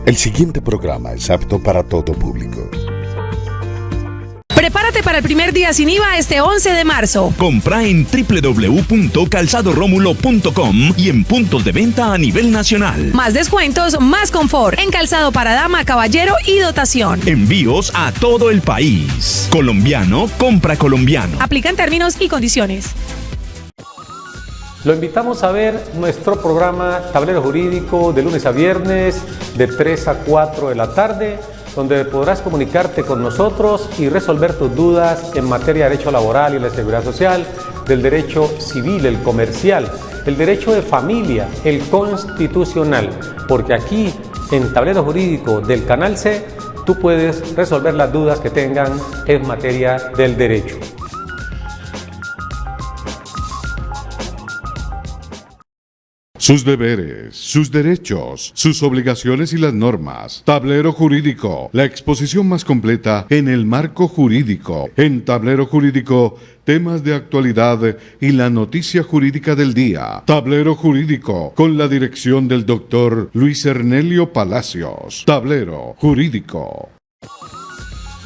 El siguiente programa es apto para todo público. Prepárate para el primer día sin IVA este 11 de marzo. Compra en www.calzadoromulo.com y en puntos de venta a nivel nacional. Más descuentos, más confort en calzado para dama, caballero y dotación. Envíos a todo el país. Colombiano, compra colombiano. Aplican términos y condiciones. Lo invitamos a ver nuestro programa Tablero Jurídico de lunes a viernes de 3 a 4 de la tarde, donde podrás comunicarte con nosotros y resolver tus dudas en materia de derecho laboral y la seguridad social, del derecho civil, el comercial, el derecho de familia, el constitucional, porque aquí en Tablero Jurídico del Canal C tú puedes resolver las dudas que tengan en materia del derecho. Sus deberes, sus derechos, sus obligaciones y las normas. Tablero Jurídico, la exposición más completa en el marco jurídico. En Tablero Jurídico, temas de actualidad y la noticia jurídica del día. Tablero Jurídico, con la dirección del doctor Luis Ernelio Palacios. Tablero Jurídico.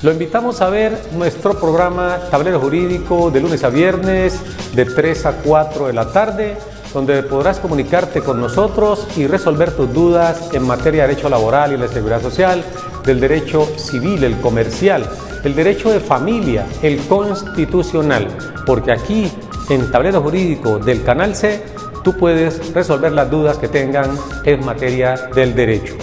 Lo invitamos a ver nuestro programa Tablero Jurídico de lunes a viernes de 3 a 4 de la tarde, donde podrás comunicarte con nosotros y resolver tus dudas en materia de derecho laboral y la seguridad social, del derecho civil, el comercial, el derecho de familia, el constitucional, porque aquí en Tablero Jurídico del Canal C tú puedes resolver las dudas que tengan en materia del derecho.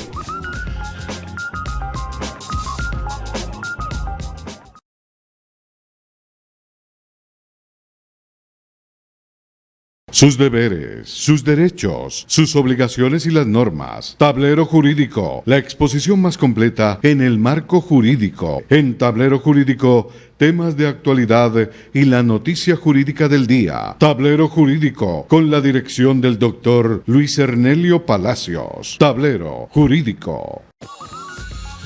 Sus deberes, sus derechos, sus obligaciones y las normas. Tablero Jurídico, la exposición más completa en el marco jurídico. En Tablero Jurídico, temas de actualidad y la noticia jurídica del día. Tablero Jurídico, con la dirección del doctor Luis Ernelio Palacios. Tablero Jurídico.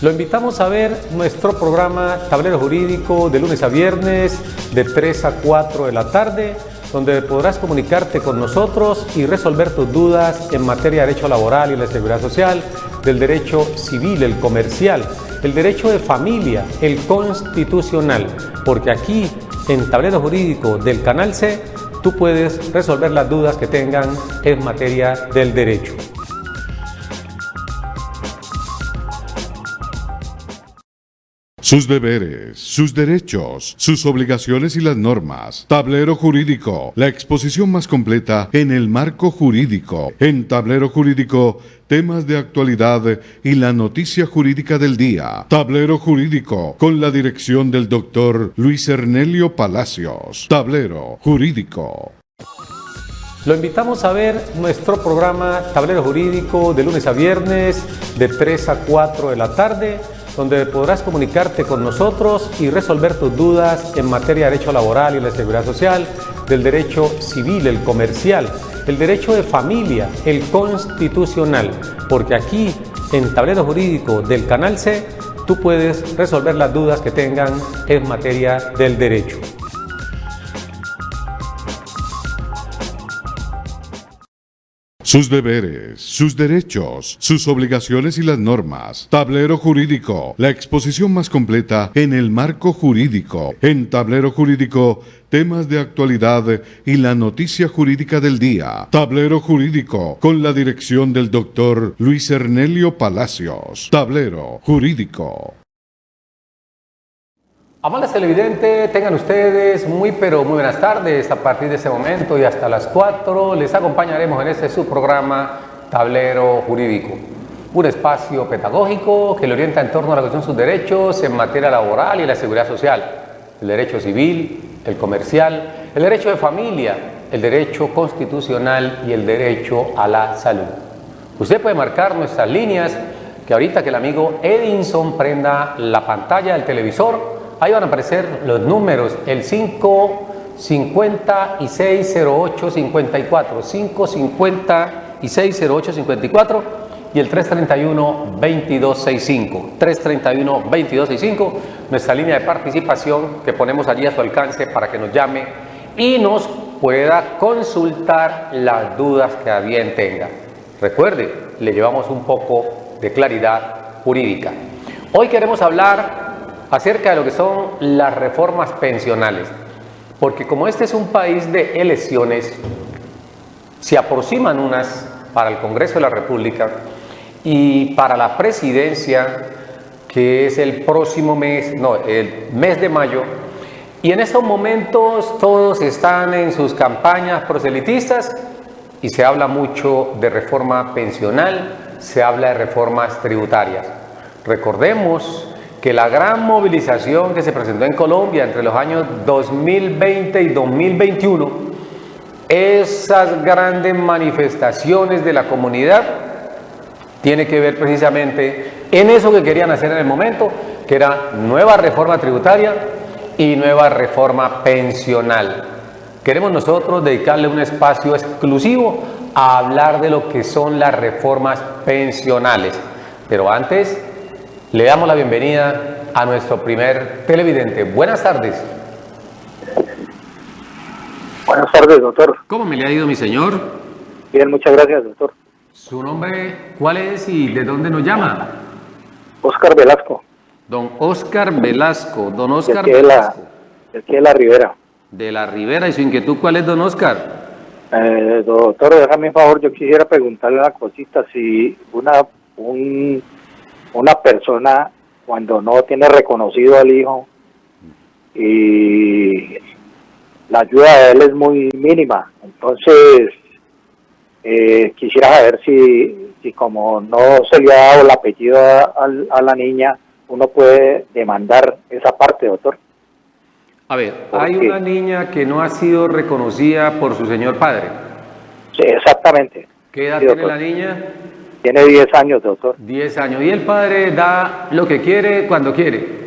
Lo invitamos a ver nuestro programa Tablero Jurídico de lunes a viernes de 3 a 4 de la tarde, donde podrás comunicarte con nosotros y resolver tus dudas en materia de derecho laboral y la seguridad social, del derecho civil, el comercial, el derecho de familia, el constitucional, porque aquí en Tablero Jurídico del Canal C tú puedes resolver las dudas que tengan en materia del derecho. Sus deberes, sus derechos, sus obligaciones y las normas. Tablero Jurídico, la exposición más completa en el marco jurídico. En Tablero Jurídico, temas de actualidad y la noticia jurídica del día. Tablero Jurídico, con la dirección del doctor Luis Ernelio Palacios. Tablero Jurídico. Lo invitamos a ver nuestro programa Tablero Jurídico de lunes a viernes de 3 a 4 de la tarde, donde podrás comunicarte con nosotros y resolver tus dudas en materia de derecho laboral y la seguridad social, del derecho civil, el comercial, el derecho de familia, el constitucional, porque aquí en Tablero Jurídico del Canal C tú puedes resolver las dudas que tengan en materia del derecho. Sus deberes, sus derechos, sus obligaciones y las normas. Tablero Jurídico, la exposición más completa en el marco jurídico. En Tablero Jurídico, temas de actualidad y la noticia jurídica del día. Tablero Jurídico, con la dirección del doctor Luis Ernelio Palacios. Tablero Jurídico. Amables televidentes, tengan ustedes muy buenas tardes. A partir de este momento y hasta las 4 les acompañaremos en este subprograma Tablero Jurídico, un espacio pedagógico que le orienta en torno a la cuestión de sus derechos en materia laboral y la seguridad social, el derecho civil, el comercial, el derecho de familia, el derecho constitucional y el derecho a la salud. Usted puede marcar nuestras líneas, que ahorita que el amigo Edinson prenda la pantalla del televisor, ahí van a aparecer los números, el 5560854, 5560854 y el 331-2265, 331-2265, nuestra línea de participación que ponemos allí a su alcance para que nos llame y nos pueda consultar las dudas que a bien tenga. Recuerde, le llevamos un poco de claridad Jurídica. Hoy queremos hablar acerca de lo que son las reformas pensionales, porque como este es un país de elecciones, se aproximan unas para el Congreso de la República y para la presidencia, que es el próximo mes, el mes de mayo, y en estos momentos todos están en sus campañas proselitistas y se habla mucho de reforma pensional, se habla de reformas tributarias. Recordemos que la gran movilización que se presentó en Colombia entre los años 2020 y 2021, esas grandes manifestaciones de la comunidad, tiene que ver precisamente en eso que querían hacer en el momento, que era nueva reforma tributaria y nueva reforma pensional. Queremos nosotros dedicarle un espacio exclusivo a hablar de lo que son las reformas pensionales. Pero antes, le damos la bienvenida a nuestro primer televidente. Buenas tardes. Buenas tardes, doctor. ¿Cómo me le ha ido, mi señor? Bien, muchas gracias, doctor. ¿Su nombre cuál es y de dónde nos llama? Oscar Velasco. Don Oscar Velasco. Don De Oscar aquí Velasco. de aquí de la Ribera. De la Ribera. ¿Y su inquietud cuál es, don Oscar? Doctor, déjame un favor, yo quisiera preguntarle una cosita. Si una persona, cuando no tiene reconocido al hijo y la ayuda de él es muy mínima, entonces quisiera saber si como no se le ha dado el apellido a la niña, uno puede demandar esa parte, doctor. A ver, ¿Por hay qué? una niña que no ha sido reconocida por su señor padre. Sí, exactamente. ¿Qué edad Sí, tiene doctor. la niña? Tiene 10 años, doctor. 10 años. ¿Y el padre da lo que quiere cuando quiere?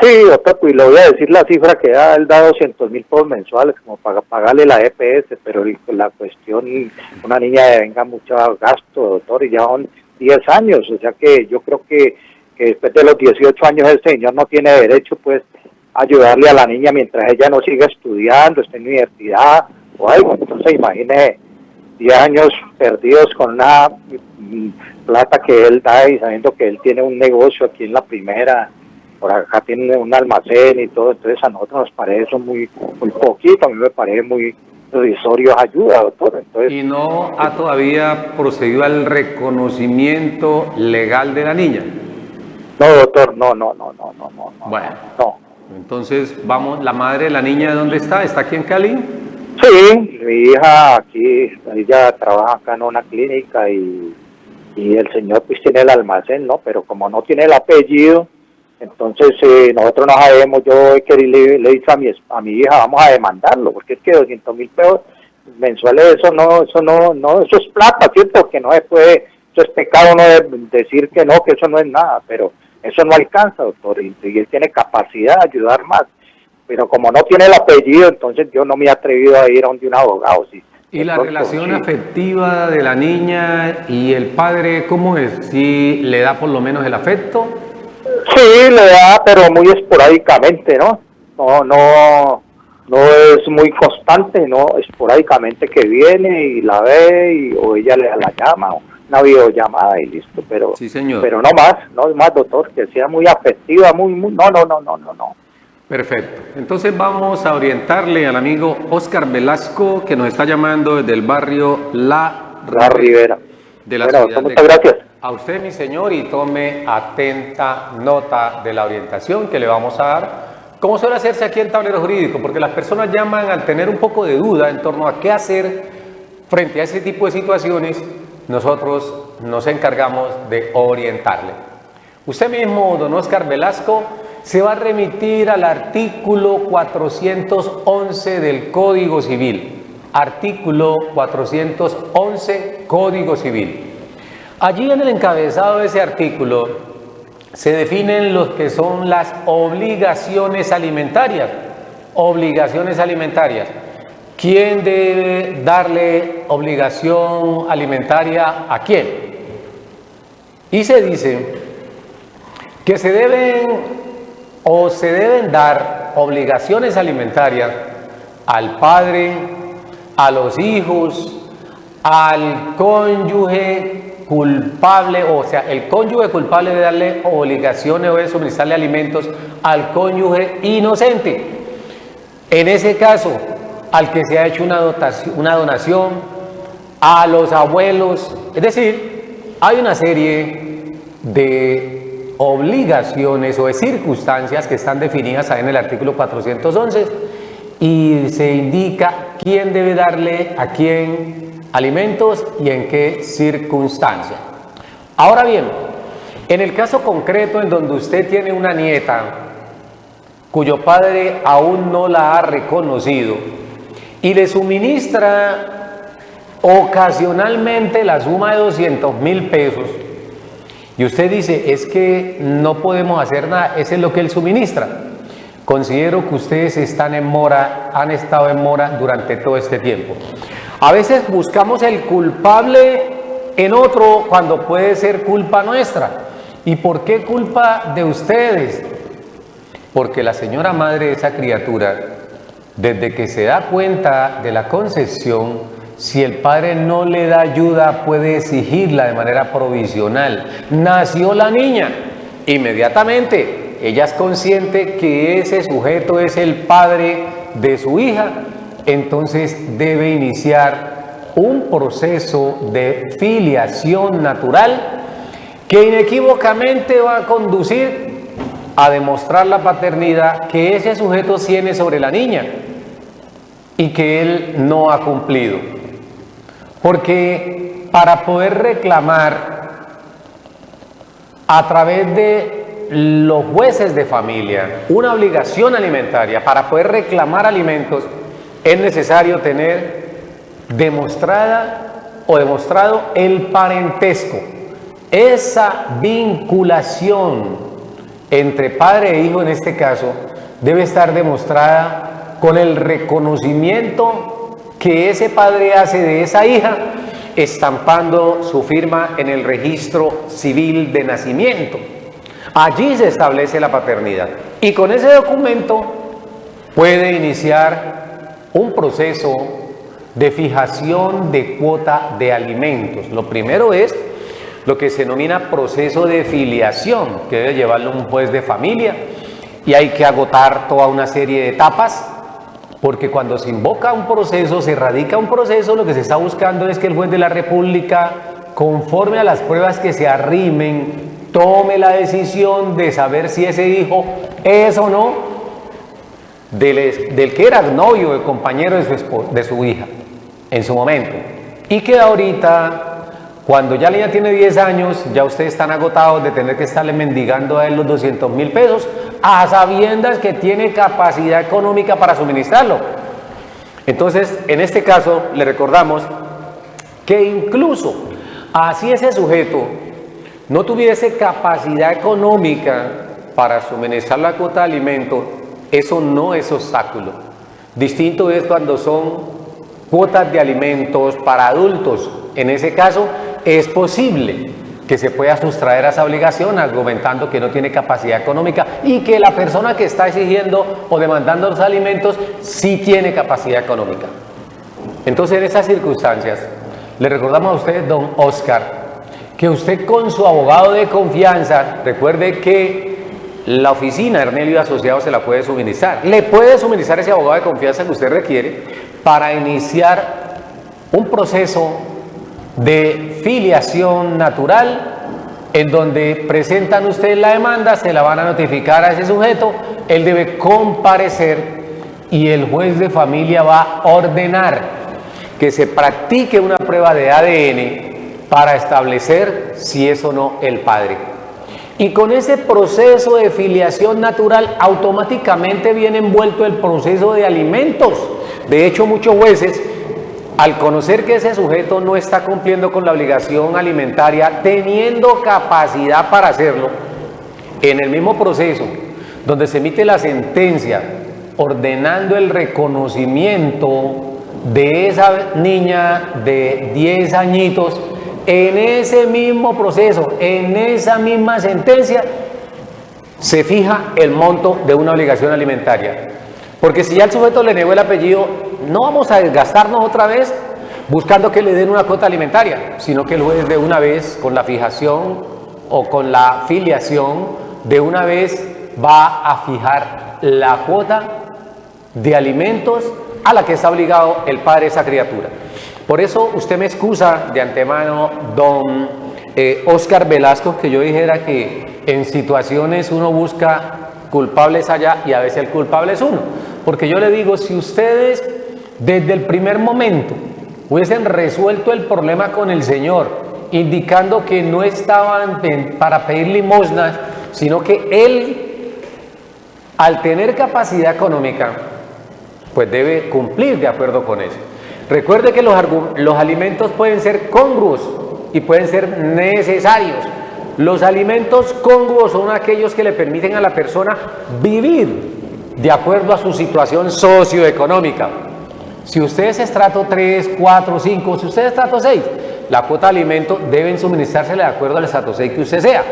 Sí, doctor, pues le voy a decir la cifra que da, él da 200.000 pesos mensuales como para pagarle la EPS, pero la cuestión, una niña venga mucho gasto, doctor, y ya son 10 años, o sea que yo creo que después de los 18 años el señor no tiene derecho, pues, a ayudarle a la niña mientras ella no siga estudiando, esté en universidad o algo. Entonces, imagine 10 años perdidos con una plata que él da y sabiendo que él tiene un negocio aquí en la Primera, por acá tiene un almacén y todo, entonces a nosotros nos parece eso muy poquito, a mí me parece muy irrisorio ayuda, doctor. Entonces, Y no ha todavía procedido al reconocimiento legal de la niña. no, doctor, no. Bueno, No. entonces vamos, ¿la madre de la niña dónde está? ¿Está aquí en Cali? Sí, mi hija aquí, ella trabaja acá en una clínica y el señor pues tiene el almacén, ¿no? Pero como no tiene el apellido, entonces nosotros no sabemos, yo le he dicho a mi hija, vamos a demandarlo, porque es que 200.000 pesos mensuales, eso es plata, ¿cierto? Que no se puede, eso es pecado no decir que no, que eso no es nada, pero eso no alcanza, doctor, y él tiene capacidad de ayudar más. Pero como no tiene el apellido, entonces yo no me he atrevido a ir a un abogado. Sí. ¿Y la Entonces, relación sí. afectiva de la niña y el padre, cómo es? ¿Sí le da por lo menos el afecto? Sí, le da, pero muy esporádicamente, ¿no? No es muy constante, ¿no? Esporádicamente que viene y la ve, o ella le da la llama, o una videollamada y listo, pero Sí, señor. pero no más, doctor, que sea muy afectiva, no. Perfecto. Entonces vamos a orientarle al amigo Oscar Velasco, que nos está llamando desde el barrio La Ribera. de la Bueno, ciudad muchas de gracias. A usted, mi señor, y tome atenta nota de la orientación que le vamos a dar, como suele hacerse aquí en Tablero Jurídico, porque las personas llaman al tener un poco de duda en torno a qué hacer frente a ese tipo de situaciones. Nosotros nos encargamos de orientarle. Usted mismo, don Oscar Velasco, se va a remitir al artículo 411 del Código Civil. Artículo 411, Código Civil. Allí en el encabezado de ese artículo se definen lo que son las obligaciones alimentarias. Obligaciones alimentarias. ¿Quién debe darle obligación alimentaria a quién? Y se dice que se deben dar obligaciones alimentarias al padre, a los hijos, al cónyuge culpable, o sea, el cónyuge culpable de darle obligaciones o de suministrarle alimentos al cónyuge inocente. En ese caso, al que se ha hecho una donación, a los abuelos, es decir, hay una serie de obligaciones o de circunstancias que están definidas ahí en el artículo 411 y se indica quién debe darle a quién alimentos y en qué circunstancia. Ahora bien, en el caso concreto en donde usted tiene una nieta cuyo padre aún no la ha reconocido y le suministra ocasionalmente la suma de 200.000 pesos y usted dice, es que no podemos hacer nada, ese es lo que él suministra. Considero que ustedes están en mora, han estado en mora durante todo este tiempo. A veces buscamos el culpable en otro cuando puede ser culpa nuestra. ¿Y por qué culpa de ustedes? Porque la señora madre de esa criatura, desde que se da cuenta de la concepción, si el padre no le da ayuda, puede exigirla de manera provisional. Nació la niña, inmediatamente ella es consciente que ese sujeto es el padre de su hija, entonces debe iniciar un proceso de filiación natural que inequívocamente va a conducir a demostrar la paternidad que ese sujeto tiene sobre la niña y que él no ha cumplido. Porque para poder reclamar a través de los jueces de familia una obligación alimentaria, para poder reclamar alimentos, es necesario tener demostrado el parentesco, esa vinculación entre padre e hijo en este caso debe estar demostrada con el reconocimiento que ese padre hace de esa hija, estampando su firma en el registro civil de nacimiento. Allí se establece la paternidad y con ese documento puede iniciar un proceso de fijación de cuota de alimentos. Lo primero es lo que se denomina proceso de filiación, que debe llevarlo un juez de familia y hay que agotar toda una serie de etapas, porque cuando se invoca un proceso, se radica un proceso, lo que se está buscando es que el juez de la República, conforme a las pruebas que se arrimen, tome la decisión de saber si ese hijo es o no del que era novio, el compañero de su hija en su momento, y que ahorita, cuando ya la niña tiene 10 años, ya ustedes están agotados de tener que estarle mendigando a él los 200.000 pesos, a sabiendas que tiene capacidad económica para suministrarlo. Entonces, en este caso, le recordamos que incluso así ese sujeto no tuviese capacidad económica para suministrar la cuota de alimento, eso no es obstáculo. Distinto es cuando son cuotas de alimentos para adultos. En ese caso, es posible que se pueda sustraer a esa obligación argumentando que no tiene capacidad económica y que la persona que está exigiendo o demandando los alimentos sí tiene capacidad económica. Entonces, en esas circunstancias, le recordamos a usted, don Oscar, que usted con su abogado de confianza, recuerde que la oficina Hernelio y Asociados se la puede suministrar. Le puede suministrar ese abogado de confianza que usted requiere para iniciar un proceso de filiación natural en donde presentan ustedes la demanda, se la van a notificar a ese sujeto, él debe comparecer y el juez de familia va a ordenar que se practique una prueba de ADN para establecer si es o no el padre. Y con ese proceso de filiación natural automáticamente viene envuelto el proceso de alimentos. De hecho, muchos jueces, al conocer que ese sujeto no está cumpliendo con la obligación alimentaria, teniendo capacidad para hacerlo, en el mismo proceso donde se emite la sentencia ordenando el reconocimiento de esa niña de 10 añitos, en ese mismo proceso, en esa misma sentencia, se fija el monto de una obligación alimentaria. Porque si ya el sujeto le negó el apellido, no vamos a desgastarnos otra vez, buscando que le den una cuota alimentaria, sino que el juez de una vez, con la fijación o con la filiación, de una vez va a fijar la cuota de alimentos a la que está obligado el padre de esa criatura. Por eso usted me excusa de antemano, don Oscar Velasco, que yo dijera que en situaciones uno busca culpables allá y a veces el culpable es uno. Porque yo le digo, si ustedes desde el primer momento hubiesen resuelto el problema con el Señor, indicando que no estaban para pedir limosnas, sino que Él, al tener capacidad económica, pues debe cumplir de acuerdo con eso. Recuerde que los alimentos pueden ser congruos y pueden ser necesarios. Los alimentos congruos son aquellos que le permiten a la persona vivir de acuerdo a su situación socioeconómica. Si usted es estrato 3, 4, 5, si usted es estrato 6, la cuota de alimento deben suministrársela de acuerdo al estrato 6 que usted sea.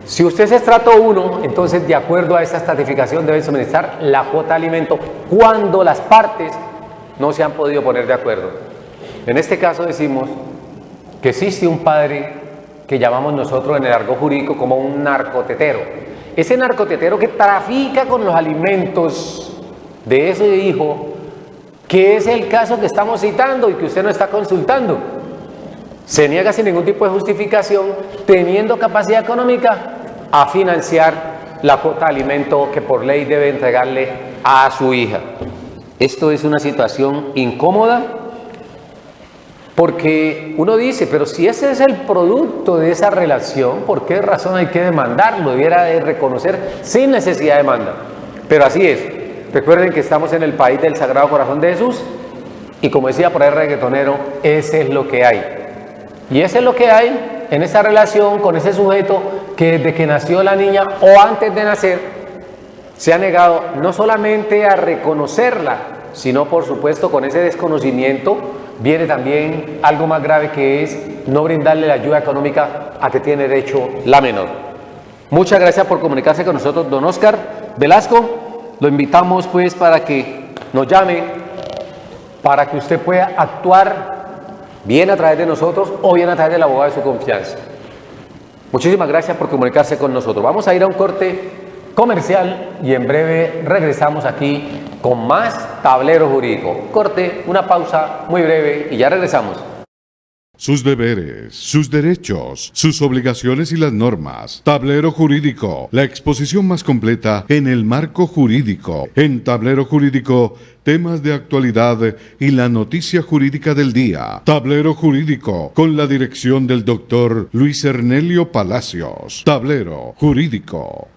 Si usted es estrato 1, entonces de acuerdo a esta estratificación deben suministrar la cuota de alimento cuando las partes no se han podido poner de acuerdo. En este caso decimos que existe un padre que llamamos nosotros en el argot jurídico como un narcotetero. Ese narcotetero que trafica con los alimentos de ese hijo, que es el caso que estamos citando y que usted no está consultando. Se niega sin ningún tipo de justificación, teniendo capacidad económica, a financiar la cuota de alimento que por ley debe entregarle a su hija. Esto es una situación incómoda, porque uno dice, pero si ese es el producto de esa relación, ¿por qué razón hay que demandarlo? Debiera de reconocer sin necesidad de demanda. Pero así es. Recuerden que estamos en el país del Sagrado Corazón de Jesús y como decía por ahí el reggaetonero, ese es lo que hay. Y ese es lo que hay en esa relación con ese sujeto que desde que nació la niña o antes de nacer se ha negado no solamente a reconocerla, sino por supuesto con ese desconocimiento viene también algo más grave, que es no brindarle la ayuda económica a que tiene derecho la menor. Muchas gracias por comunicarse con nosotros, don Oscar Velasco. Lo invitamos pues para que nos llame, para que usted pueda actuar bien a través de nosotros o bien a través del abogado de su confianza. Muchísimas gracias por comunicarse con nosotros. Vamos a ir a un corte comercial y en breve regresamos aquí con más Tablero Jurídico. Corte, una pausa muy breve y ya regresamos. Sus deberes, sus derechos, sus obligaciones y las normas. Tablero Jurídico, la exposición más completa en el marco jurídico. En Tablero Jurídico, temas de actualidad y la noticia jurídica del día. Tablero Jurídico, con la dirección del doctor Luis Ernelio Palacios. Tablero Jurídico.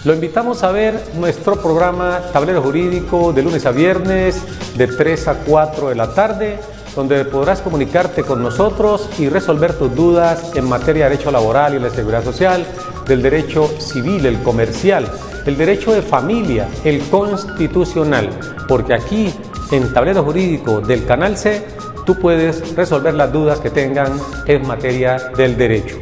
Lo invitamos a ver nuestro programa Tablero Jurídico de lunes a viernes de 3 a 4 de la tarde, donde podrás comunicarte con nosotros y resolver tus dudas en materia de derecho laboral y la seguridad social, del derecho civil, el comercial, el derecho de familia, el constitucional, porque aquí en Tablero Jurídico del Canal C tú puedes resolver las dudas que tengan en materia del derecho.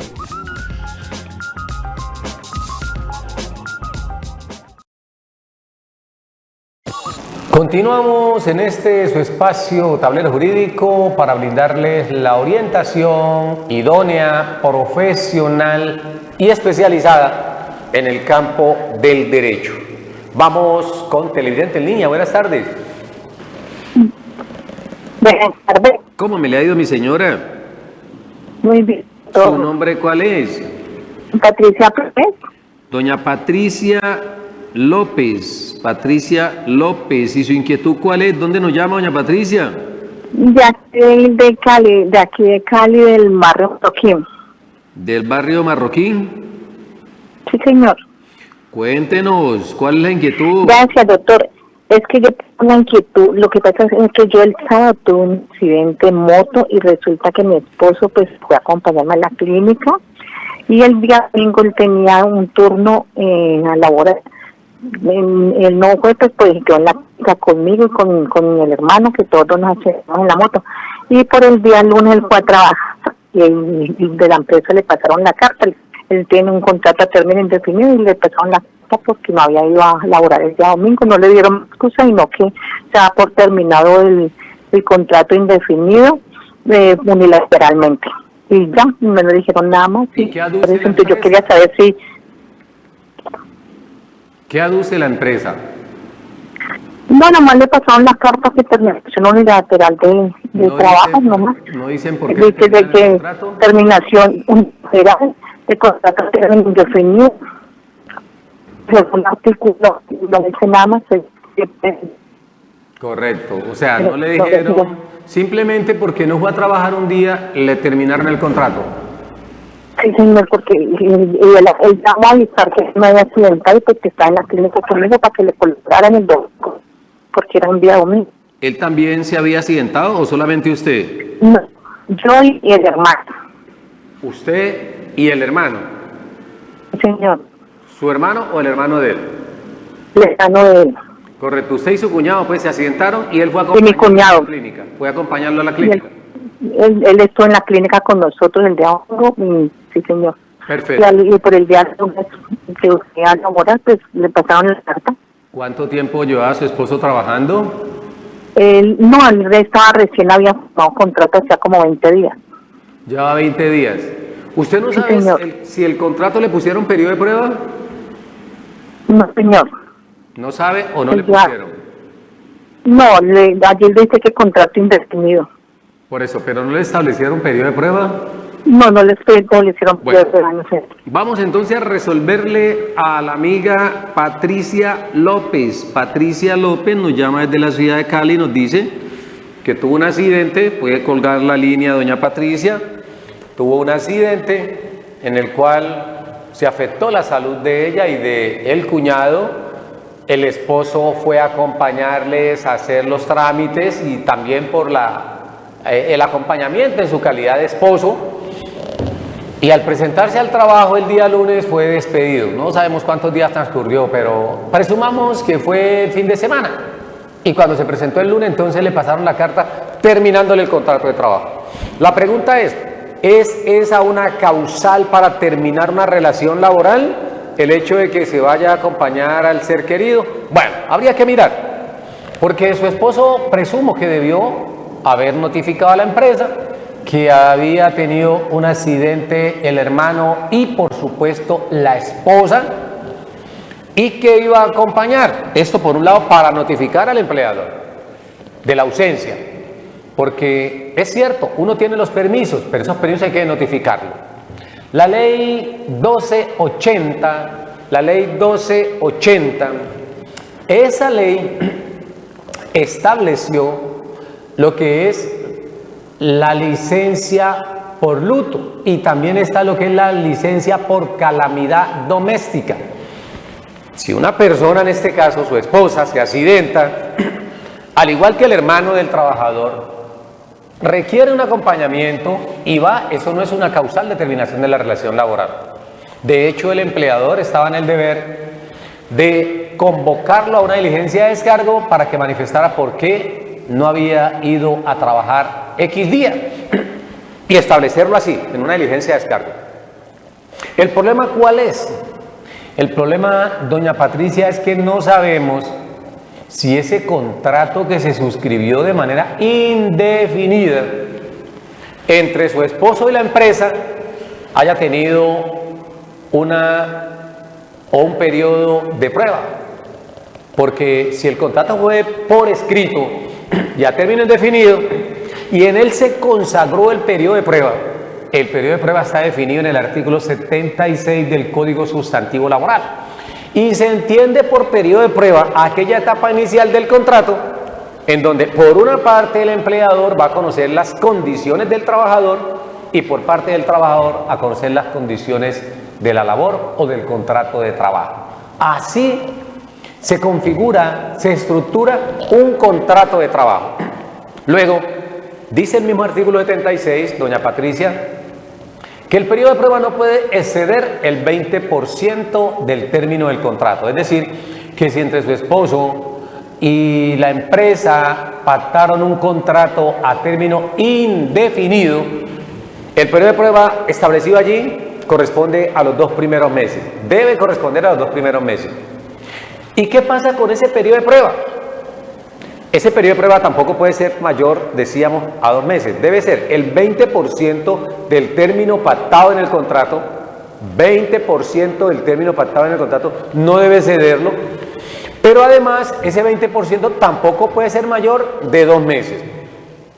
Continuamos en su espacio Tablero Jurídico para brindarles la orientación idónea, profesional y especializada en el campo del derecho. Vamos con televidente en línea. Buenas tardes. Buenas tardes. ¿Cómo me le ha ido, mi señora? Muy bien. ¿Su nombre cuál es? Patricia Pérez. Doña Patricia López. Patricia López. ¿Y su inquietud cuál es? ¿Dónde nos llama, doña Patricia? De aquí de Cali, del barrio Marroquín. ¿Del barrio Marroquín? Sí, señor. Cuéntenos, ¿cuál es la inquietud? Gracias, doctor. Es que yo tengo una inquietud. Lo que pasa es que yo el sábado tuve un accidente en moto y resulta que mi esposo pues fue a acompañarme a la clínica y el día domingo él tenía un turno a la hora. Él no fue, pues quedó en la casa conmigo y con el hermano, que todos nos hacemos en la moto. Y por el día lunes él fue a trabajar y de la empresa le pasaron la carta. Él tiene un contrato a término indefinido y le pasaron la carta porque no había ido a laborar el día domingo. No le dieron excusa, sino que se da por terminado el contrato indefinido unilateralmente. Y ya, no me dijeron nada más. ¿Y qué aduce por eso la entonces yo empresa? quería saber si... ¿Qué aduce la empresa? No, nomás le pasaron las cartas de terminación unilateral de No trabajo, dicen- nomás. No dicen por qué Dice de terminaron el que contrato. terminación unilateral de contrato indefinido. Según el artículo, no dice nada más. Correcto, o sea, no le No, dijeron, simplemente porque no fue a trabajar un día, le terminaron el contrato. Sí, señor, porque él llamó a avisar que me había accidentado y pues que estaba en la clínica conmigo para que le colocaran el domingo, porque era un día domingo. ¿Él también se había accidentado o solamente usted? No, yo y el hermano, Usted y el hermano. señor, ¿Su hermano o el hermano de él? el hermano de él. Correcto, usted y su cuñado pues se accidentaron y él fue a Y mi acompañarlo a cuñado. la clínica. Fue a acompañarlo a la Y clínica. él estuvo en la clínica con nosotros el día domingo, y sí, señor. Perfecto. Y por el día lunes que usted a laborar, pues le pasaron la carta. ¿Cuánto tiempo llevaba su esposo trabajando? No, él estaba recién, había firmado contrato hacía como 20 días. Llevaba 20 días. ¿Usted no Sí, sabe señor. si el contrato le pusieron periodo de prueba? No, señor. ¿No sabe o no le Ya. pusieron? No, ayer dice que contrato indefinido. Por eso, pero no le establecieron periodo de prueba. No, no le hicieron Bueno. pruebas de daño, señor. Vamos entonces a resolverle a la amiga Patricia López. Patricia López nos llama desde la ciudad de Cali y nos dice que tuvo un accidente. Puede colgar la línea, doña Patricia. Tuvo un accidente en el cual se afectó la salud de ella y de el cuñado. El esposo fue a acompañarles a hacer los trámites y también por el acompañamiento en su calidad de esposo. Y al presentarse al trabajo el día lunes fue despedido. No sabemos cuántos días transcurrió, pero presumamos que fue el fin de semana. Y cuando se presentó el lunes, entonces le pasaron la carta terminándole el contrato de trabajo. La pregunta ¿es esa una causal para terminar una relación laboral? El hecho de que se vaya a acompañar al ser querido. Bueno, habría que mirar, porque su esposo presumo que debió haber notificado a la empresa que había tenido un accidente el hermano y por supuesto la esposa y que iba a acompañar. Esto por un lado para notificar al empleador de la ausencia, porque es cierto, uno tiene los permisos, pero esos permisos hay que notificarlo. La ley 1280, esa ley estableció lo que es la licencia por luto y también está lo que es la licencia por calamidad doméstica. Si una persona, en este caso su esposa, se accidenta, al igual que el hermano del trabajador, requiere un acompañamiento y eso no es una causal de terminación de la relación laboral. De hecho, el empleador estaba en el deber de convocarlo a una diligencia de descargo para que manifestara por qué no había ido a trabajar X día y establecerlo así, en una diligencia de descargo. ¿El problema cuál es? El problema, doña Patricia, es que no sabemos si ese contrato que se suscribió de manera indefinida entre su esposo y la empresa haya tenido un periodo de prueba. Porque si el contrato fue por escrito y a término indefinido y en él se consagró el periodo de prueba, el periodo de prueba está definido en el artículo 76 del Código Sustantivo Laboral. Y se entiende por periodo de prueba aquella etapa inicial del contrato en donde por una parte el empleador va a conocer las condiciones del trabajador y por parte del trabajador a conocer las condiciones de la labor o del contrato de trabajo. Así se configura, se estructura un contrato de trabajo. Luego, dice el mismo artículo 76, doña Patricia, que el periodo de prueba no puede exceder el 20% del término del contrato. Es decir, que si entre su esposo y la empresa pactaron un contrato a término indefinido, el periodo de prueba establecido allí corresponde a los 2 primeros meses. Debe corresponder a los 2 primeros meses. ¿Y qué pasa con ese periodo de prueba? Ese periodo de prueba tampoco puede ser mayor, decíamos, a 2 meses. Debe ser el 20% del término pactado en el contrato. 20% del término pactado en el contrato no debe cederlo. Pero además, ese 20% tampoco puede ser mayor de 2 meses.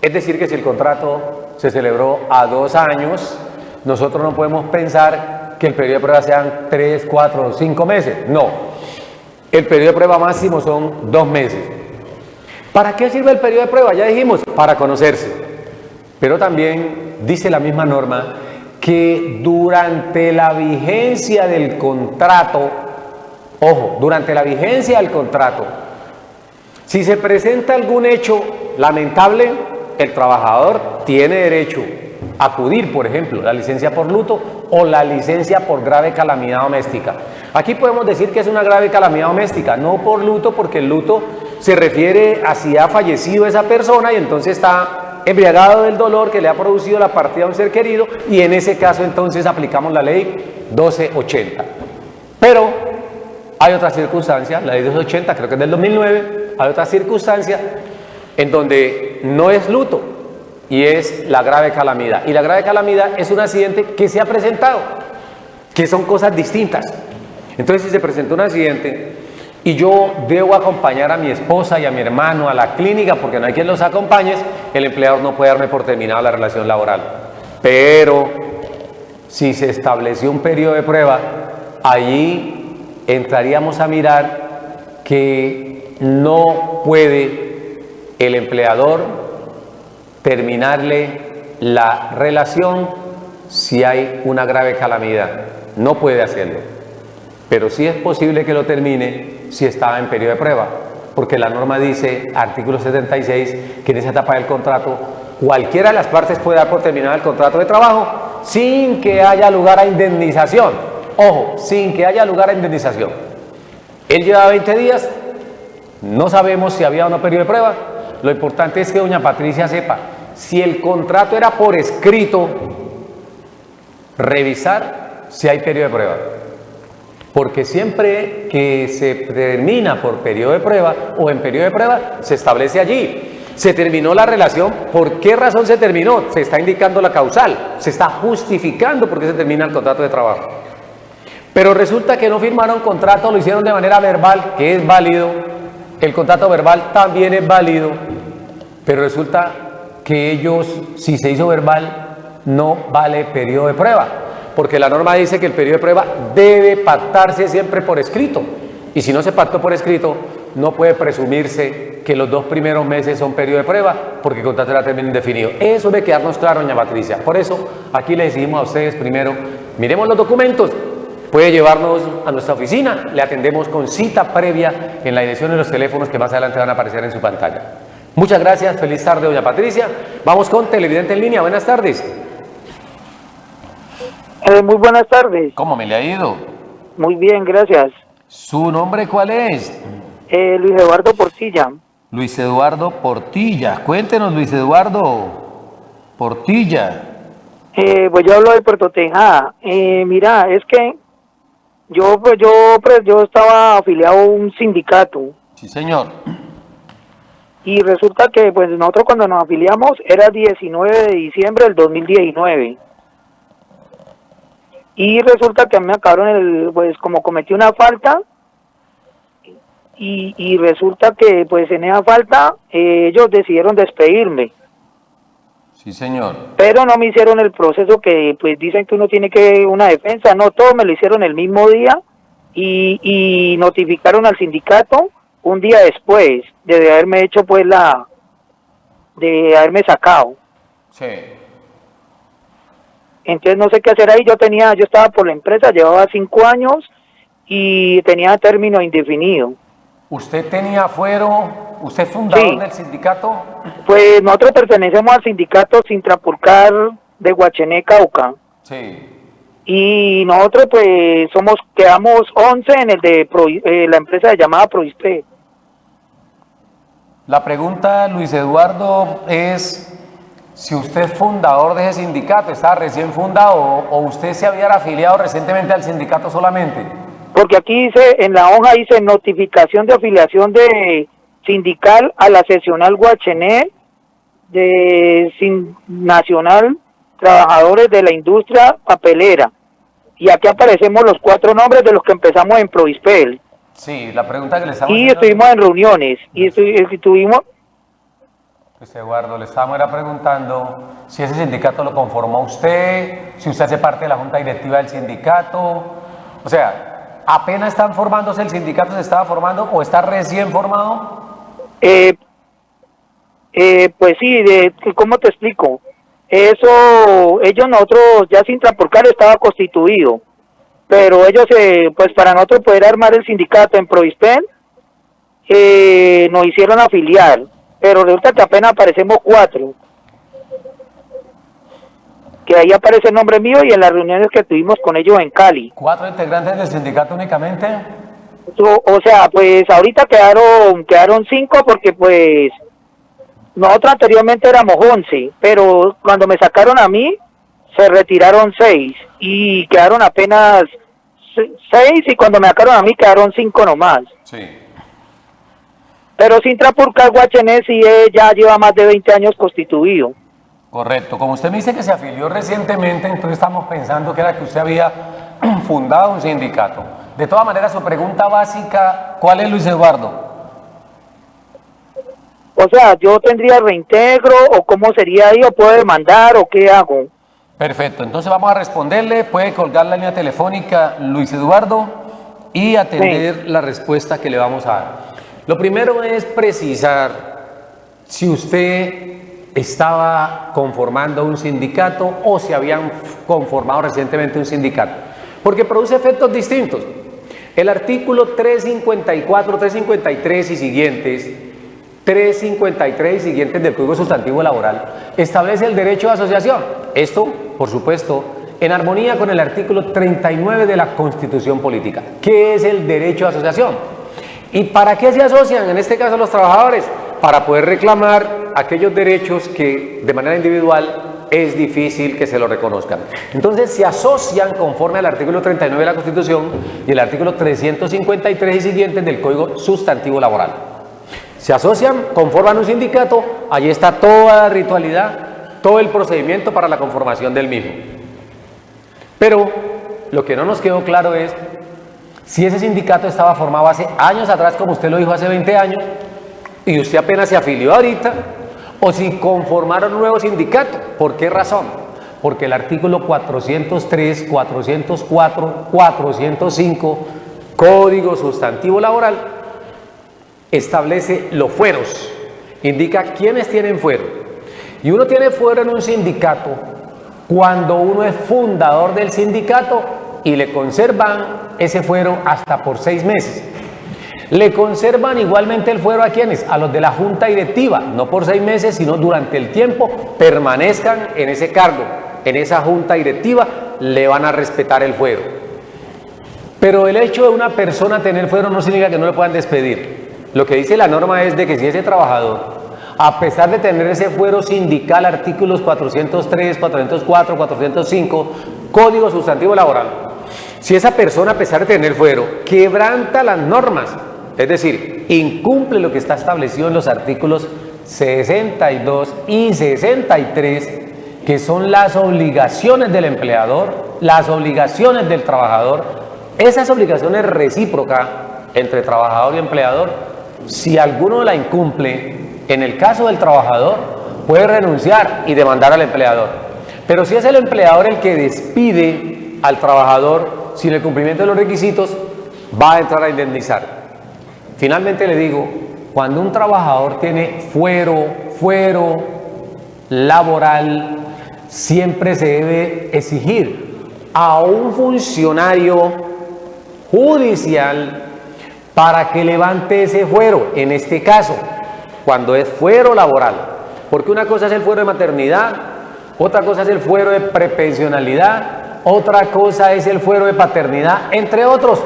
Es decir, que si el contrato se celebró a 2 años, nosotros no podemos pensar que el periodo de prueba sean 3, 4 o 5 meses. No. El periodo de prueba máximo son 2 meses. ¿Para qué sirve el periodo de prueba? Ya dijimos, para conocerse. Pero también dice la misma norma que durante la vigencia del contrato, ojo, durante la vigencia del contrato, si se presenta algún hecho lamentable, el trabajador tiene derecho a acudir, por ejemplo, la licencia por luto o la licencia por grave calamidad doméstica. Aquí podemos decir que es una grave calamidad doméstica, no por luto, porque el luto se refiere a si ha fallecido esa persona y entonces está embriagado del dolor que le ha producido la partida de un ser querido, y en ese caso entonces aplicamos la ley 1280. Pero hay otras circunstancias, la ley 1280 creo que es del 2009, hay otras circunstancias en donde no es luto y es la grave calamidad. Y la grave calamidad es un accidente que se ha presentado, que son cosas distintas. Entonces, si se presentó un accidente y yo debo acompañar a mi esposa y a mi hermano a la clínica porque no hay quien los acompañe, el empleador no puede darme por terminada la relación laboral. Pero si se estableció un periodo de prueba, allí entraríamos a mirar que no puede el empleador terminarle la relación si hay una grave calamidad. No puede hacerlo. Pero sí es posible que lo termine si estaba en periodo de prueba, porque la norma dice, artículo 76, que en esa etapa del contrato cualquiera de las partes puede dar por terminado el contrato de trabajo sin que haya lugar a indemnización. Ojo, sin que haya lugar a indemnización. Él lleva 20 días, no sabemos si había o no periodo de prueba. Lo importante es que doña Patricia sepa, si el contrato era por escrito, revisar si hay periodo de prueba. Porque siempre que se termina por periodo de prueba o en periodo de prueba, se establece allí. Se terminó la relación, ¿por qué razón se terminó? Se está indicando la causal, se está justificando por qué se termina el contrato de trabajo. Pero resulta que no firmaron contrato, lo hicieron de manera verbal, que es válido. El contrato verbal también es válido, pero resulta que ellos, si se hizo verbal, no vale periodo de prueba, porque la norma dice que el periodo de prueba debe pactarse siempre por escrito, y si no se pactó por escrito, no puede presumirse que los 2 primeros meses son periodo de prueba, porque el contrato era término indefinido. Eso debe quedarnos claro, doña Patricia. Por eso, aquí les decimos a ustedes primero, miremos los documentos. Puede llevarnos a nuestra oficina, le atendemos con cita previa en la dirección de los teléfonos que más adelante van a aparecer en su pantalla. Muchas gracias, feliz tarde, doña Patricia. Vamos con Televidente en línea, buenas tardes. Muy buenas tardes. ¿Cómo me le ha ido? Muy bien, gracias. ¿Su nombre cuál es? Luis Eduardo Portilla. Luis Eduardo Portilla. Cuéntenos, Luis Eduardo Portilla. Pues yo hablo de Puerto Tejada. Mira, es que yo estaba afiliado a un sindicato. Sí, señor. Y resulta que pues nosotros cuando nos afiliamos era 19 de diciembre del 2019. Y resulta que a mí me acabaron pues como cometí una falta y resulta que pues en esa falta ellos decidieron despedirme. Sí, señor. Pero no me hicieron el proceso que pues dicen que uno tiene que una defensa, no, todo me lo hicieron el mismo día y notificaron al sindicato un día después de haberme hecho pues de haberme sacado. Sí. Entonces no sé qué hacer ahí, yo estaba por la empresa, llevaba 5 años y tenía término indefinido. ¿Usted tenía fuero? ¿Usted es fundador del sindicato? Pues nosotros pertenecemos al sindicato Sintrapurcar de Guachené, Cauca. Sí. Y nosotros pues quedamos 11 en el de la empresa llamada Proispe. La pregunta, Luis Eduardo, es si usted es fundador de ese sindicato, está recién fundado o usted se había afiliado recientemente al sindicato solamente. Porque aquí en la hoja dice notificación de afiliación de sindical a la seccional Guachené Nacional Trabajadores de la Industria Papelera. Y aquí aparecemos los 4 nombres de los que empezamos en Provispel. Sí, la pregunta que le estamos Y haciendo... estuvimos en reuniones, y estuvimos... Pues Eduardo, le estábamos preguntando si ese sindicato lo conformó usted, si usted hace parte de la junta directiva del sindicato. O sea, ¿apenas están formándose el sindicato, se estaba formando o está recién formado? Pues sí, ¿cómo te explico? Nosotros, ya Sintrapurcar estaba constituido, pero ellos, pues para nosotros poder armar el sindicato en Provispel, nos hicieron afiliar, pero resulta que apenas aparecemos 4, que ahí aparece el nombre mío y en las reuniones que tuvimos con ellos en Cali. 4 integrantes del sindicato únicamente. O sea, pues ahorita quedaron 5 porque pues nosotros anteriormente éramos 11, pero cuando me sacaron a mí se retiraron 6 y quedaron apenas 6, y cuando me sacaron a mí quedaron 5 nomás. Sí. Pero Sintrapurcar Guachené sí ya lleva más de 20 años constituido. Correcto. Como usted me dice que se afilió recientemente, entonces estamos pensando que era que usted había fundado un sindicato. De todas maneras, su pregunta básica, ¿cuál es, Luis Eduardo? O sea, ¿yo tendría reintegro o cómo sería ahí, o puedo demandar o qué hago? Perfecto, entonces vamos a responderle, puede colgar la línea telefónica Luis Eduardo y atender la respuesta que le vamos a dar. Lo primero es precisar si usted estaba conformando un sindicato o si habían conformado recientemente un sindicato, porque produce efectos distintos. El artículo 354, 353 y siguientes, 353 y siguientes del Código Sustantivo Laboral establece el derecho de asociación. Esto, por supuesto, en armonía con el artículo 39 de la Constitución Política. ¿Qué es el derecho de asociación? ¿Y para qué se asocian, en este caso, los trabajadores? Para poder reclamar aquellos derechos que de manera individual es difícil que se lo reconozcan. Entonces se asocian conforme al artículo 39 de la Constitución y el artículo 353 y siguientes del Código Sustantivo Laboral. Se asocian, conforman un sindicato, allí está toda la ritualidad, todo el procedimiento para la conformación del mismo. Pero lo que no nos quedó claro es si ese sindicato estaba formado hace años atrás, como usted lo dijo, hace 20 años, y usted apenas se afilió ahorita, o si conformaron un nuevo sindicato. ¿Por qué razón? Porque el artículo 403, 404, 405, Código Sustantivo Laboral, establece los fueros, indica quiénes tienen fuero. Y uno tiene fuero en un sindicato cuando uno es fundador del sindicato y le conservan ese fuero hasta por 6 meses. Le conservan igualmente el fuero a quienes, a los de la junta directiva, no por 6 meses, sino durante el tiempo permanezcan en ese cargo, en esa junta directiva, le van a respetar el fuero. Pero el hecho de una persona tener fuero no significa que no le puedan despedir. Lo que dice la norma es de que si ese trabajador, a pesar de tener ese fuero sindical, artículos 403, 404, 405, Código Sustantivo Laboral, si esa persona, a pesar de tener fuero, quebranta las normas, es decir, incumple lo que está establecido en los artículos 62 y 63, que son las obligaciones del empleador, las obligaciones del trabajador, esas obligaciones recíprocas entre trabajador y empleador, si alguno la incumple, en el caso del trabajador, puede renunciar y demandar al empleador. Pero si es el empleador el que despide al trabajador sin el cumplimiento de los requisitos, va a entrar a indemnizar. Finalmente le digo, cuando un trabajador tiene fuero laboral, siempre se debe exigir a un funcionario judicial para que levante ese fuero, en este caso, cuando es fuero laboral. Porque una cosa es el fuero de maternidad, otra cosa es el fuero de prepensionalidad, otra cosa es el fuero de paternidad, entre otros,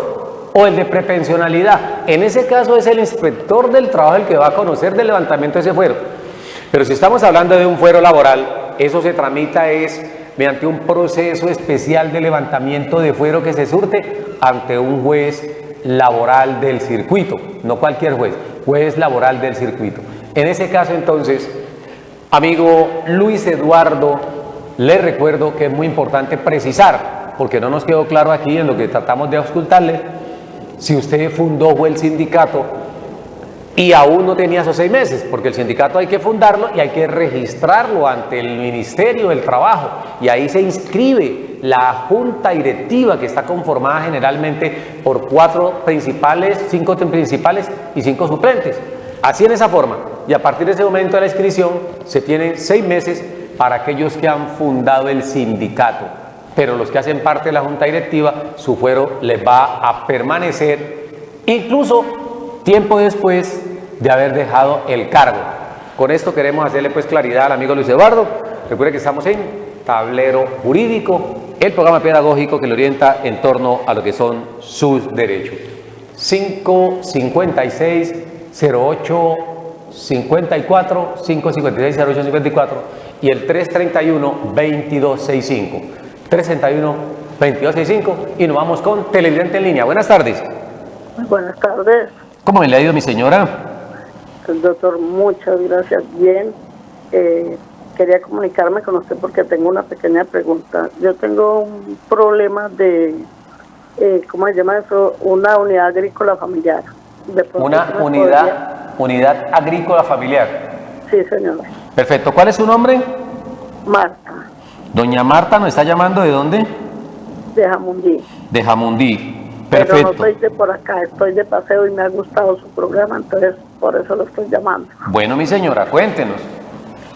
o el de prepensionalidad. En ese caso es el inspector del trabajo el que va a conocer del levantamiento de ese fuero. Pero si estamos hablando de un fuero laboral, eso se tramita mediante un proceso especial de levantamiento de fuero que se surte ante un juez laboral del circuito, no cualquier juez laboral del circuito. En ese caso entonces, amigo Luis Eduardo, le recuerdo que es muy importante precisar, porque no nos quedó claro aquí en lo que tratamos de auscultarle, si usted fundó o el sindicato y aún no tenía esos 6 meses, porque el sindicato hay que fundarlo y hay que registrarlo ante el Ministerio del Trabajo, y ahí se inscribe la junta directiva, que está conformada generalmente por 5 principales y 5 suplentes. Así, en esa forma, y a partir de ese momento de la inscripción se tienen 6 meses para aquellos que han fundado el sindicato, pero los que hacen parte de la junta directiva, su fuero les va a permanecer incluso tiempo después de haber dejado el cargo. Con esto queremos hacerle pues claridad al amigo Luis Eduardo. Recuerde que estamos en Tablero Jurídico, el programa pedagógico que le orienta en torno a lo que son sus derechos. 556 08 54 556 08 54 y el 331 2265 331 2265, y nos vamos con televidente en línea. Buenas tardes. Buenas tardes. ¿Cómo me le ha ido, mi señora? Doctor, muchas gracias. Bien, quería comunicarme con usted porque tengo una pequeña pregunta. Yo tengo un problema de, ¿cómo se llama eso? Una unidad agrícola familiar. Unidad agrícola familiar. Sí, señor. Perfecto. ¿Cuál es su nombre? Marta. Doña Marta, ¿nos está llamando de dónde? De Jamundí. De Jamundí. Perfecto. Pero no soy de por acá, estoy de paseo y me ha gustado su programa, entonces por eso lo estoy llamando. Bueno, mi señora, cuéntenos.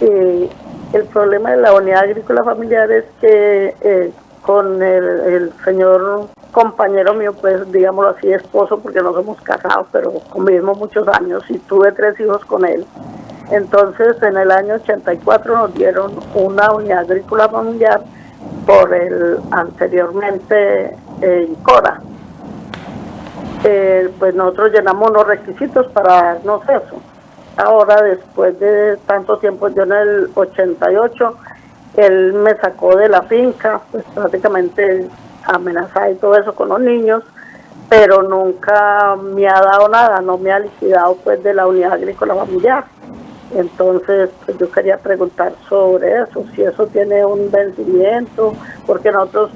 El problema de la unidad agrícola familiar es que con el señor compañero mío, pues digámoslo así, esposo, porque no somos casados, pero convivimos muchos años y tuve 3 hijos con él. Entonces, en el año 84 nos dieron una unidad agrícola familiar por el anteriormente Cora. Pues nosotros llenamos unos requisitos para darnos eso. Ahora, después de tanto tiempo, yo en el 88, él me sacó de la finca, pues prácticamente amenazada y todo eso con los niños, pero nunca me ha dado nada, no me ha liquidado pues de la unidad agrícola familiar. Entonces, pues yo quería preguntar sobre eso, si eso tiene un vencimiento, porque nosotros,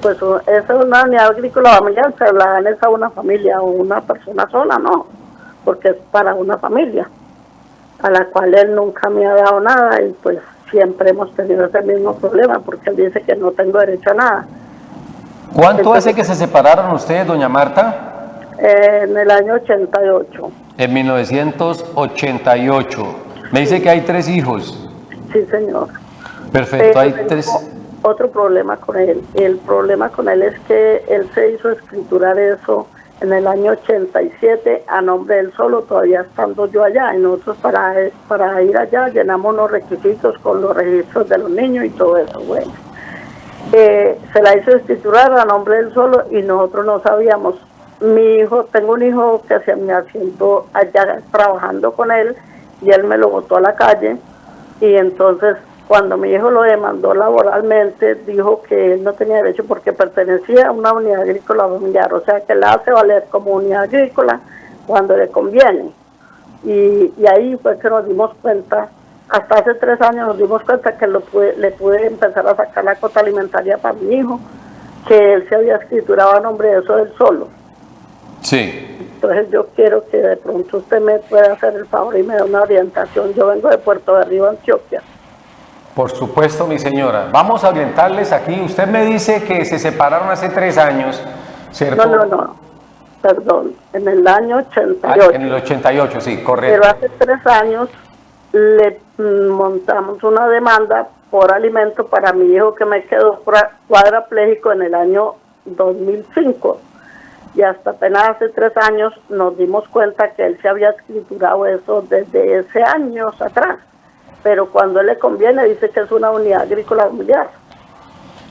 pues esa es una unidad agrícola familiar, se la dan a una familia o una persona sola, no, porque es para una familia, a la cual él nunca me ha dado nada y pues siempre hemos tenido ese mismo problema, porque él dice que no tengo derecho a nada. ¿Cuánto Entonces, hace que se separaron ustedes, doña Marta? En el año 88. En 1988. Me dice que hay 3 hijos. Sí, señor. Perfecto, hay 3. Otro problema con él. El problema con él es que él se hizo escriturar eso en el año 87 a nombre de él solo, todavía estando yo allá. Y nosotros para ir allá llenamos unos requisitos con los registros de los niños y todo eso. Bueno, se la hizo escriturar a nombre de él solo y nosotros no sabíamos. Mi hijo, tengo un hijo que se me asientó allá trabajando con él y él me lo botó a la calle, y entonces cuando mi hijo lo demandó laboralmente dijo que él no tenía derecho porque pertenecía a una unidad agrícola familiar, o sea que la hace valer como unidad agrícola cuando le conviene, y ahí fue que nos dimos cuenta, hasta hace 3 años nos dimos cuenta que le pude empezar a sacar la cuota alimentaria para mi hijo, que él se había escriturado a nombre de eso del solo. Sí. Entonces yo quiero que de pronto usted me pueda hacer el favor y me dé una orientación. Yo vengo de Puerto de Río, Antioquia. Por supuesto, mi señora. Vamos a orientarles aquí. Usted me dice que se separaron hace 3 años, ¿cierto? No. Perdón, en el año 88. En el 88, sí, correcto. Pero hace 3 años le montamos una demanda por alimento para mi hijo que me quedó cuadrapléjico en el año 2005. Y hasta apenas hace 3 años nos dimos cuenta que él se había escriturado eso desde ese años atrás. Pero cuando él le conviene dice que es una unidad agrícola familiar.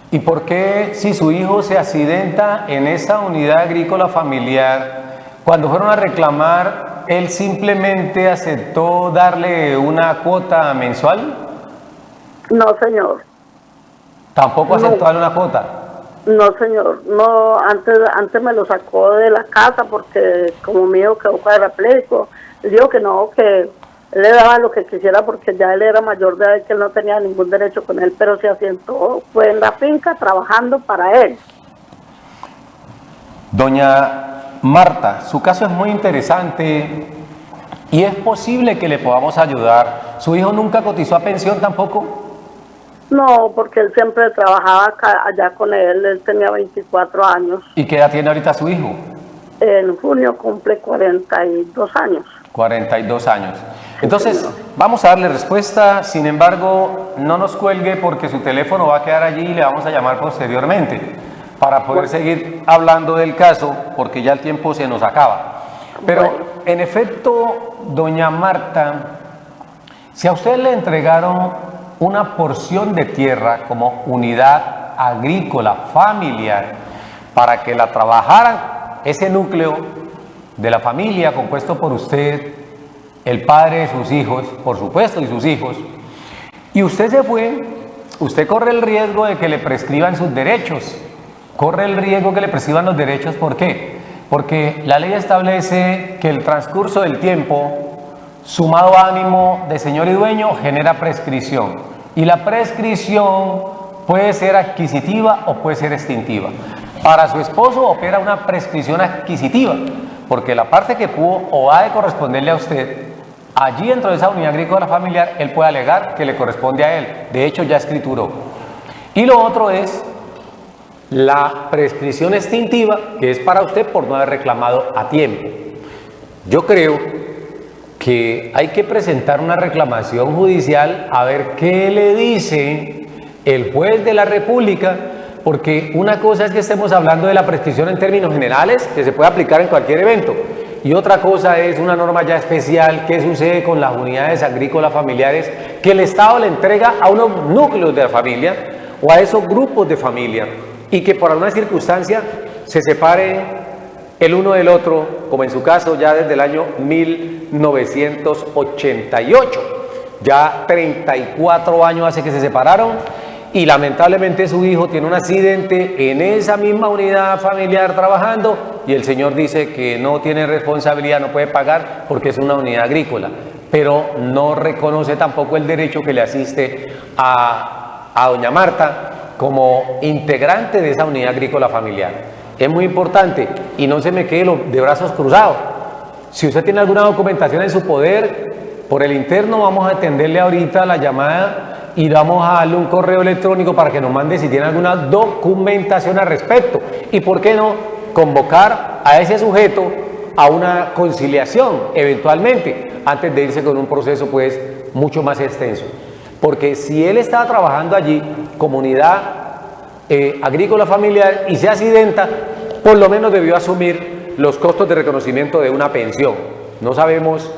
¿Y por qué, si su hijo se accidenta en esa unidad agrícola familiar, cuando fueron a reclamar, él simplemente aceptó darle una cuota mensual? No, señor. ¿Tampoco aceptó darle una cuota? No, señor, no, antes me lo sacó de la casa porque como mi hijo quedó cuadrapléjico, él dijo que no, que él le daba lo que quisiera porque ya él era mayor de edad, que él no tenía ningún derecho con él, pero se asentó, fue en la finca trabajando para él. Doña Marta, su caso es muy interesante y es posible que le podamos ayudar. ¿Su hijo nunca cotizó a pensión tampoco? No, porque él siempre trabajaba allá con él tenía 24 años. ¿Y qué edad tiene ahorita su hijo? En junio cumple 42 años. 42 años. Entonces, vamos a darle respuesta, sin embargo, no nos cuelgue porque su teléfono va a quedar allí y le vamos a llamar posteriormente para poder seguir hablando del caso, porque ya el tiempo se nos acaba. Pero, en efecto, doña Marta, si a usted le entregaron una porción de tierra como unidad agrícola familiar para que la trabajaran, ese núcleo de la familia compuesto por usted, el padre de sus hijos, por supuesto, y sus hijos, y usted se fue, usted corre el riesgo de que le prescriban sus derechos, corre el riesgo que le prescriban los derechos. ¿Por qué? Porque la ley establece que el transcurso del tiempo sumado a ánimo de señor y dueño genera prescripción, y la prescripción puede ser adquisitiva o puede ser extintiva. Para su esposo opera una prescripción adquisitiva, porque la parte que pudo o ha de corresponderle a usted, allí dentro de esa unidad agrícola familiar, él puede alegar que le corresponde a él, de hecho ya escrituró. Y lo otro es la prescripción extintiva, que es para usted por no haber reclamado a tiempo. Yo creo que hay que presentar una reclamación judicial a ver qué le dice el juez de la República, porque una cosa es que estemos hablando de la prescripción en términos generales, que se puede aplicar en cualquier evento, y otra cosa es una norma ya especial, qué sucede con las unidades agrícolas familiares que el Estado le entrega a unos núcleos de la familia o a esos grupos de familia, y que por alguna circunstancia se separen el uno del otro, como en su caso ya desde el año 1988. Ya 34 años hace que se separaron y lamentablemente su hijo tiene un accidente en esa misma unidad familiar trabajando y el señor dice que no tiene responsabilidad, no puede pagar porque es una unidad agrícola, pero no reconoce tampoco el derecho que le asiste a doña Marta como integrante de esa unidad agrícola familiar. Es muy importante y no se me quede de brazos cruzados. Si usted tiene alguna documentación en su poder, por el interno vamos a atenderle ahorita la llamada y vamos a darle un correo electrónico para que nos mande si tiene alguna documentación al respecto. Y por qué no convocar a ese sujeto a una conciliación eventualmente, antes de irse con un proceso pues mucho más extenso. Porque si él estaba trabajando allí, comunidad agrícola familiar, y se accidenta, por lo menos debió asumir los costos de reconocimiento de una pensión. No sabemos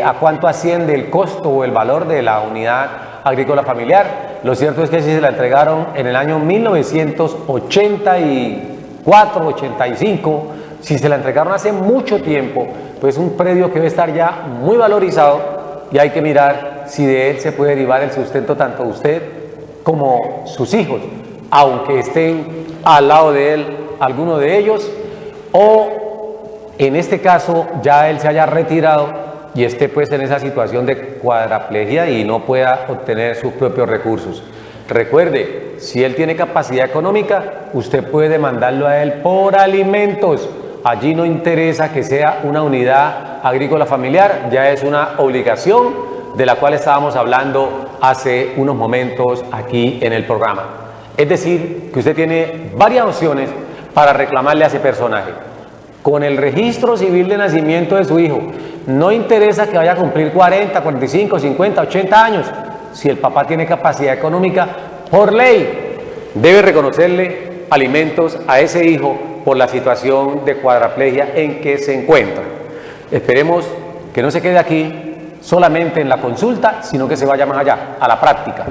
a cuánto asciende el costo o el valor de la unidad agrícola familiar. Lo cierto es que si se la entregaron en el año 1984, 85, si se la entregaron hace mucho tiempo, pues un predio que debe estar ya muy valorizado y hay que mirar si de él se puede derivar el sustento tanto usted como sus hijos, aunque estén al lado de él alguno de ellos, o en este caso ya él se haya retirado y esté pues en esa situación de cuadraplegia y no pueda obtener sus propios recursos. Recuerde, si él tiene capacidad económica, usted puede demandarlo a él por alimentos. Allí no interesa que sea una unidad agrícola familiar, ya es una obligación de la cual estábamos hablando hace unos momentos aquí en el programa. Es decir, que usted tiene varias opciones para reclamarle a ese personaje. Con el registro civil de nacimiento de su hijo, no interesa que vaya a cumplir 40, 45, 50, 80 años. Si el papá tiene capacidad económica, por ley, debe reconocerle alimentos a ese hijo por la situación de cuadraplegia en que se encuentra. Esperemos que no se quede aquí solamente en la consulta, sino que se vaya más allá, a la práctica.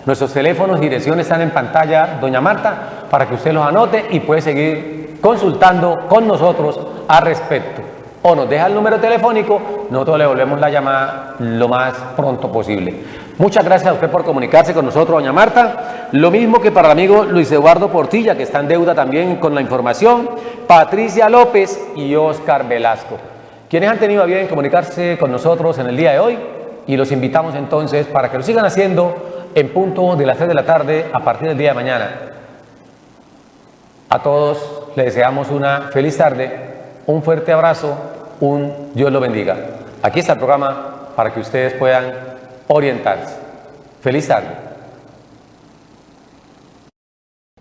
Nuestros teléfonos y direcciones están en pantalla, doña Marta, para que usted los anote y puede seguir consultando con nosotros al respecto. O nos deja el número telefónico, nosotros le volvemos la llamada lo más pronto posible. Muchas gracias a usted por comunicarse con nosotros, doña Marta. Lo mismo que para el amigo Luis Eduardo Portilla, que está en deuda también con la información, Patricia López y Oscar Velasco, quienes han tenido a bien comunicarse con nosotros en el día de hoy, y los invitamos entonces para que lo sigan haciendo en punto de las 3 de la tarde a partir del día de mañana. A todos les deseamos una feliz tarde, un fuerte abrazo, un Dios lo bendiga. Aquí está el programa para que ustedes puedan orientarse. Feliz tarde.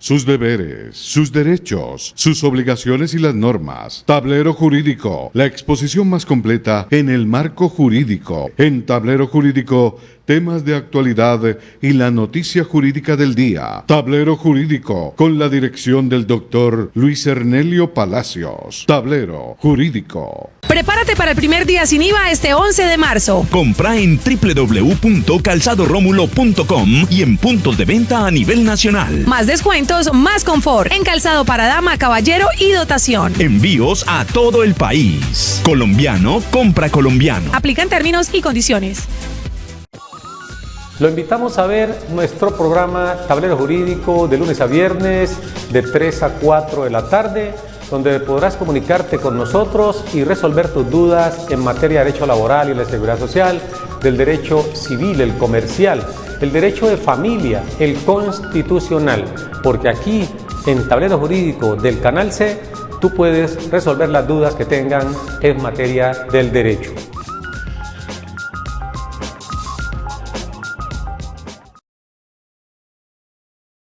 Sus deberes, sus derechos, sus obligaciones y las normas. Tablero Jurídico, la exposición más completa en el marco jurídico. En Tablero Jurídico, temas de actualidad y la noticia jurídica del día. Tablero Jurídico, con la dirección del doctor Luis Ernelio Palacios. Tablero Jurídico. Prepárate para el primer día sin IVA este 11 de marzo. Compra en www.calzadoromulo.com y en puntos de venta a nivel nacional. Más descuentos, más confort en calzado para dama, caballero y dotación. Envíos a todo el país. Colombiano compra colombiano. Aplican términos y condiciones. Lo invitamos a ver nuestro programa Tablero Jurídico de lunes a viernes de 3 a 4 de la tarde, donde podrás comunicarte con nosotros y resolver tus dudas en materia de derecho laboral y la seguridad social, del derecho civil, el comercial, el derecho de familia, el constitucional, porque aquí en Tablero Jurídico del Canal C tú puedes resolver las dudas que tengan en materia del derecho.